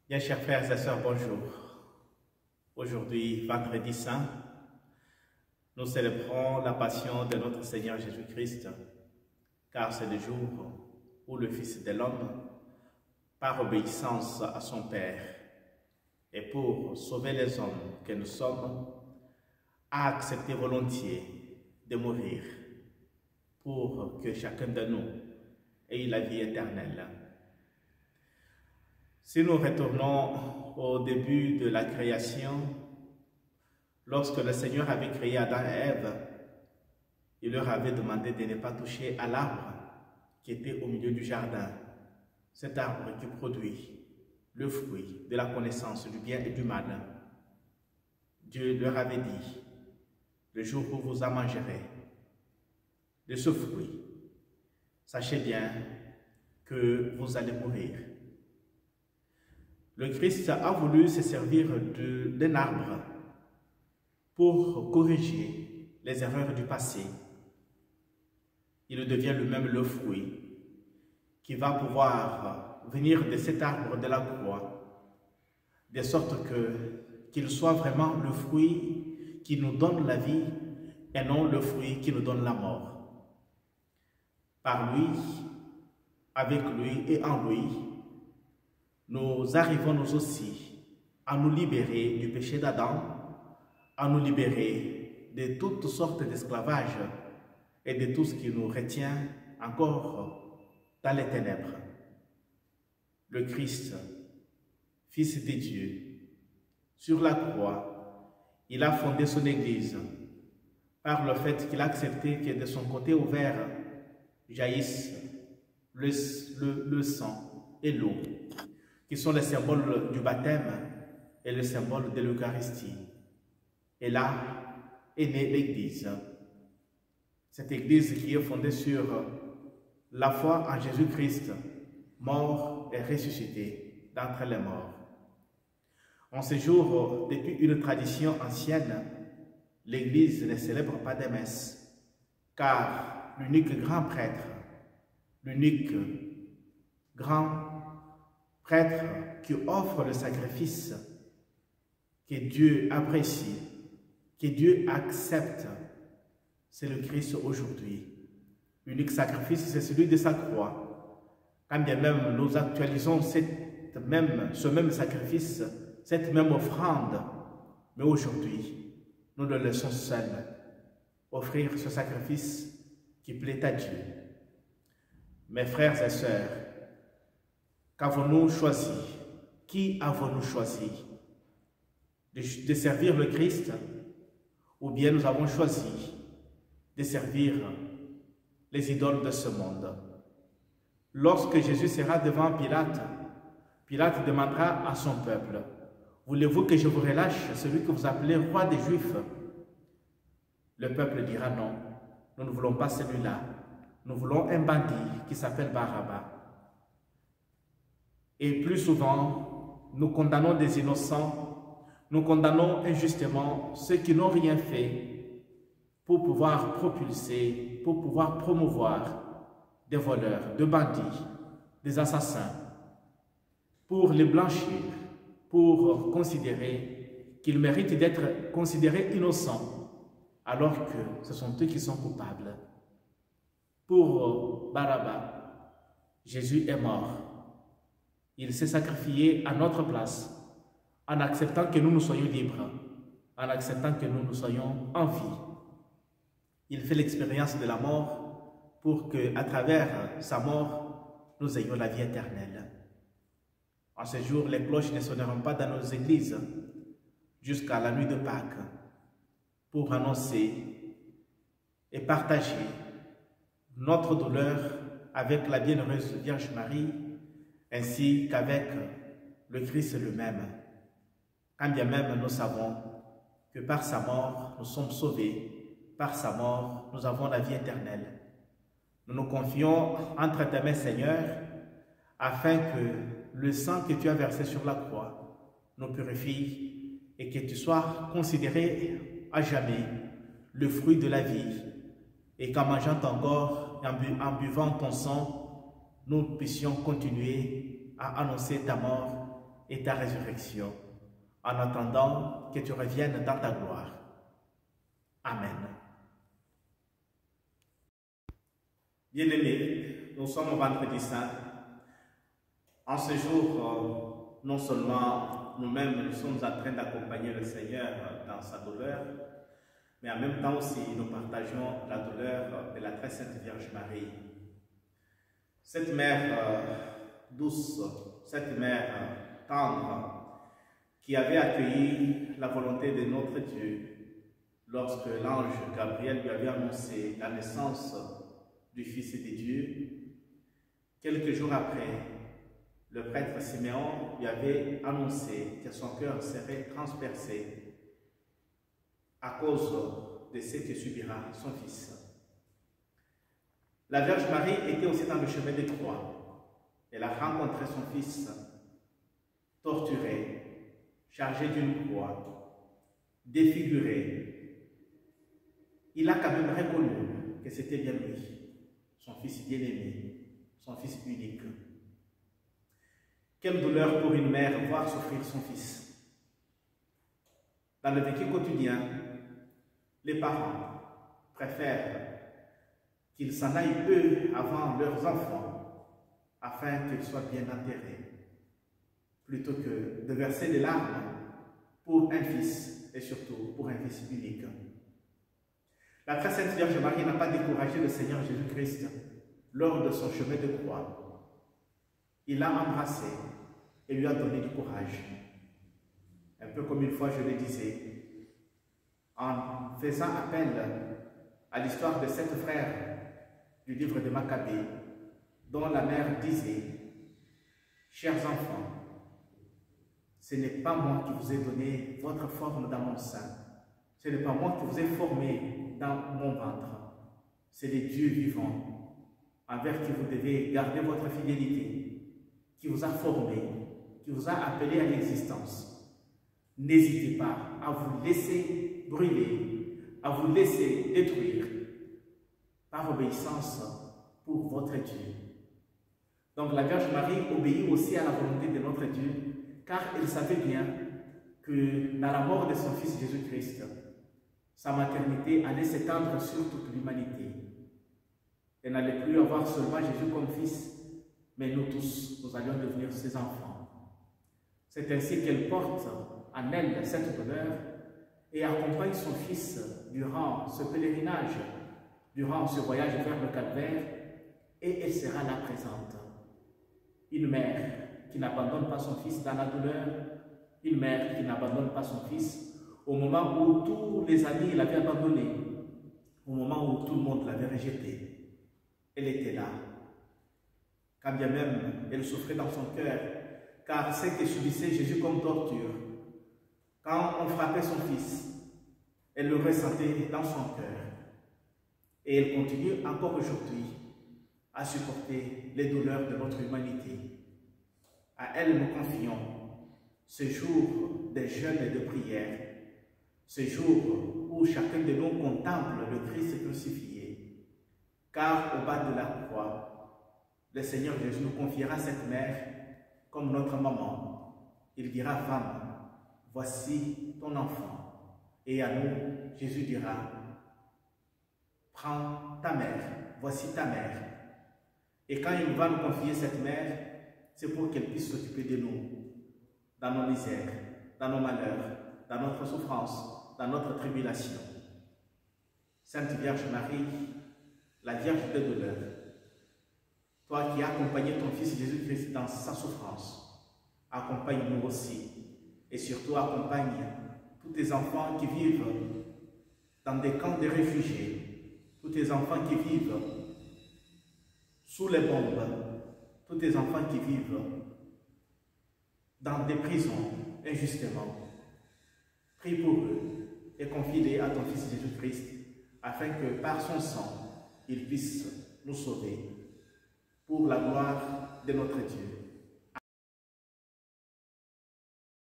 Bien, chers frères et sœurs, bonjour. Aujourd'hui, vendredi saint, nous célébrons la passion de notre Seigneur Jésus-Christ, car c'est le jour où le Fils de l'homme, par obéissance à son Père et pour sauver les hommes que nous sommes, a accepté volontiers de mourir pour que chacun de nous ait la vie éternelle. Si nous retournons au début de la création, lorsque le Seigneur avait créé Adam et Ève, il leur avait demandé de ne pas toucher à l'arbre qui était au milieu du jardin, cet arbre qui produit le fruit de la connaissance du bien et du mal. Dieu leur avait dit, le jour où vous en mangerez de ce fruit, sachez bien que vous allez mourir. Le Christ a voulu se servir d'un arbre pour corriger les erreurs du passé. Il devient lui-même le fruit qui va pouvoir venir de cet arbre de la croix, de sorte qu'il soit vraiment le fruit qui nous donne la vie et non le fruit qui nous donne la mort. Par lui, avec lui et en lui, nous arrivons nous aussi à nous libérer du péché d'Adam, à nous libérer de toutes sortes d'esclavages et de tout ce qui nous retient encore dans les ténèbres. Le Christ, Fils de Dieu, sur la croix, il a fondé son Église par le fait qu'il a accepté que de son côté ouvert jaillisse le sang et l'eau, qui sont les symboles du baptême et le symbole de l'Eucharistie. Et là est née l'Église. Cette Église qui est fondée sur la foi en Jésus-Christ, mort et ressuscité d'entre les morts. En ce jour, depuis une tradition ancienne, l'Église ne célèbre pas des messes, car l'unique grand prêtre, l'unique grand prêtre qui offre le sacrifice que Dieu apprécie, que Dieu accepte, c'est le Christ aujourd'hui. L'unique sacrifice, c'est celui de sa croix. Quand bien même nous actualisons ce même sacrifice, cette même offrande, mais aujourd'hui, nous le laissons seul offrir ce sacrifice qui plaît à Dieu. Mes frères et sœurs, qu'avons-nous choisi? Qui avons-nous choisi? De servir le Christ? Ou bien nous avons choisi de servir les idoles de ce monde? Lorsque Jésus sera devant Pilate, Pilate demandera à son peuple, « Voulez-vous que je vous relâche celui que vous appelez roi des Juifs ?» Le peuple dira non, nous ne voulons pas celui-là. Nous voulons un bandit qui s'appelle Barabbas. Et plus souvent, nous condamnons des innocents, nous condamnons injustement ceux qui n'ont rien fait pour pouvoir propulser, pour pouvoir promouvoir des voleurs, des bandits, des assassins, pour les blanchir, pour considérer qu'ils méritent d'être considérés innocents, alors que ce sont eux qui sont coupables. Pour Barabbas, Jésus est mort. Il s'est sacrifié à notre place, en acceptant que nous soyons libres, en acceptant que nous soyons en vie. Il fait l'expérience de la mort pour qu'à travers sa mort, nous ayons la vie éternelle. En ce jour, les cloches ne sonneront pas dans nos églises jusqu'à la nuit de Pâques pour annoncer et partager notre douleur avec la bienheureuse Vierge Marie, ainsi qu'avec le Christ lui-même. Quand bien même nous savons que par sa mort, nous sommes sauvés, par sa mort, nous avons la vie éternelle. Nous nous confions entre tes mains, Seigneur, afin que le sang que tu as versé sur la croix nous purifie et que tu sois considéré à jamais le fruit de la vie, et qu'en mangeant ton corps et en buvant ton sang, nous puissions continuer à annoncer ta mort et ta résurrection, en attendant que tu reviennes dans ta gloire. Amen. Bien-aimés, nous sommes au vendredi saint. En ce jour, non seulement nous-mêmes, nous sommes en train d'accompagner le Seigneur dans sa douleur, mais en même temps aussi, nous partageons la douleur de la très sainte Vierge Marie. Cette mère douce, cette mère tendre, qui avait accueilli la volonté de notre Dieu lorsque l'ange Gabriel lui avait annoncé la naissance du Fils de Dieu. Quelques jours après, le prêtre Siméon lui avait annoncé que son cœur serait transpercé à cause de ce que subira son fils. La Vierge Marie était aussi dans le chemin de croix. Elle a rencontré son fils torturé, chargé d'une croix, défiguré. Il a quand même reconnu que c'était bien lui, son fils bien-aimé, son fils unique. Quelle douleur pour une mère voir souffrir son fils. Dans le vécu quotidien, les parents préfèrent qu'ils s'en aillent eux avant leurs enfants afin qu'ils soient bien enterrés, plutôt que de verser des larmes pour un fils et surtout pour un fils unique. La très sainte Vierge Marie n'a pas découragé le Seigneur Jésus-Christ lors de son chemin de croix. Il l'a embrassé et lui a donné du courage. Un peu comme une fois je le disais, en faisant appel à l'histoire de 7 frères du livre de Maccabée, dont la mère disait « Chers enfants, ce n'est pas moi qui vous ai donné votre forme dans mon sein, ce n'est pas moi qui vous ai formé dans mon ventre, c'est les dieux vivants envers qui vous devez garder votre fidélité, qui vous a formé, qui vous a appelé à l'existence. N'hésitez pas à vous laisser brûler, à vous laisser détruire par obéissance pour votre Dieu. » Donc la Vierge Marie obéit aussi à la volonté de notre Dieu, car elle savait bien que dans la mort de son Fils Jésus-Christ, sa maternité allait s'étendre sur toute l'humanité. Elle n'allait plus avoir seulement Jésus comme fils, mais nous tous, nous allions devenir ses enfants. C'est ainsi qu'elle porte en elle cette douleur et accompagne son fils durant ce pèlerinage, durant ce voyage vers le calvaire, et elle sera là présente. Une mère qui n'abandonne pas son fils dans la douleur, une mère qui n'abandonne pas son fils au moment où tous les amis l'avaient abandonné, au moment où tout le monde l'avait rejeté. Elle était là. Quand bien même elle souffrait dans son cœur, car ce que subissait Jésus comme torture, quand on frappait son fils, elle le ressentait dans son cœur. Et elle continue encore aujourd'hui à supporter les douleurs de notre humanité. À elle nous confions ce jour de jeûne et de prière, ce jour où chacun de nous contemple le Christ crucifié. Car au bas de la croix, le Seigneur Jésus nous confiera cette mère comme notre maman. Il dira « Femme, voici ton enfant. » Et à nous, Jésus dira « Prends ta mère, voici ta mère. » Et quand il va nous confier cette mère, c'est pour qu'elle puisse s'occuper de nous, dans nos misères, dans nos malheurs, dans notre souffrance, dans notre tribulation. Sainte Vierge Marie, la Vierge de douleur, toi qui as accompagné ton Fils Jésus-Christ dans sa souffrance, accompagne-nous aussi, et surtout accompagne tous tes enfants qui vivent dans des camps de réfugiés, tous tes enfants qui vivent sous les bombes, tous tes enfants qui vivent dans des prisons injustement. Prie pour eux et confie-les à ton Fils Jésus-Christ, afin que par son sang, il puisse nous sauver pour la gloire de notre Dieu.